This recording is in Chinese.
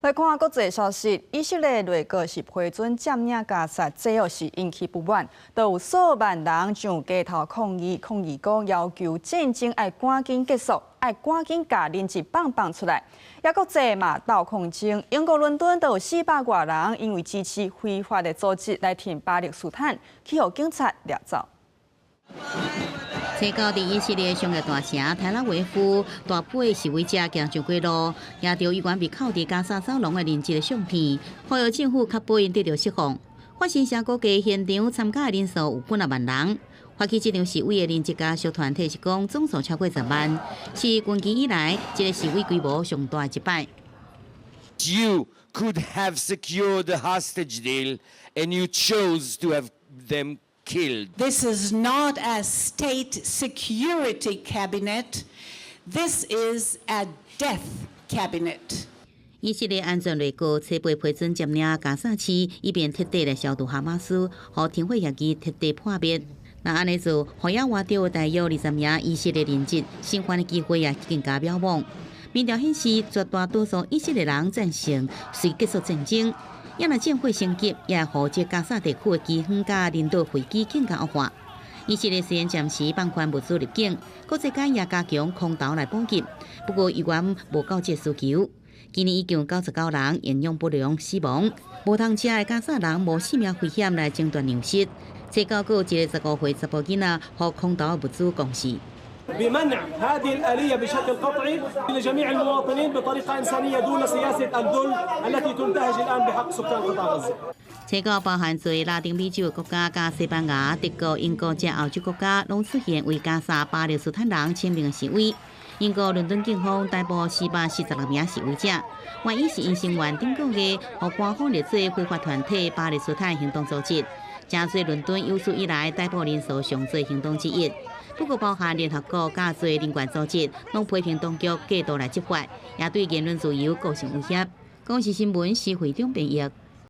来看国际消息，以色列内阁是批准占领加沙，最后是引起不满，都有数万人上街头抗议讲要求战争要赶紧结束，要赶紧把人质放出来。也国际嘛斗抗争，英国伦敦都有400多人因为支持非法的组织来挺巴勒斯坦，去互警察掠走。 最高伫以色列商业大城泰拉维夫，大批示威者行上街路，拿着有关被扣伫加沙走廊的人质的相片，呼吁政府确保因得到释放。法新社估计现场参加的人数有几万人。发起这场示威的人质家属团体是讲，总数超过10万，是军期以来这个示威规模上大一摆。You could have secured the hostage deal, and you chose to have them. This is not a state security cabinet. This is a death cabinet. 以色列安全内阁初步批准占领加沙市，以便彻底来消除哈马斯，和停火协议彻底破灭。那安尼做，互也活着大约20名以色列人质生还的机会也更加渺茫。民调显示，绝大多数以色列人赞成随结束战争。 也若战火升级，也会使加沙地区的饥荒甲人道危机更加恶化。以色列虽然暂时放宽物资入境，国际间也加强空投来补给，不过依然无够这需求。今年已经有99人营养不良死亡，无通车的加沙人无性命危险来争夺粮食。最高有一个15岁查甫囡仔，和空投物资共事。 بمنع هذه الآلية بشكل قطعي لجميع المواطنين بطريقة إنسانية دون سياسة الذل التي تنتهج الآن بحق سكان قطاع غزة. 这个包含在拉丁美洲的国家，加西班牙、德国、英国及欧洲国家，拢出现为加沙巴勒斯坦人签名的示威。英国伦敦警方逮捕446名示威者，原因是因成员顶个月和官方列做非法团体巴勒斯坦行动组织，正做伦敦有史以来逮捕人数上多行动之一。 不过，包含联合国加多人权组织，拢批评当局过度来执法，也对言论自由构成威胁。公视新闻是会长编译。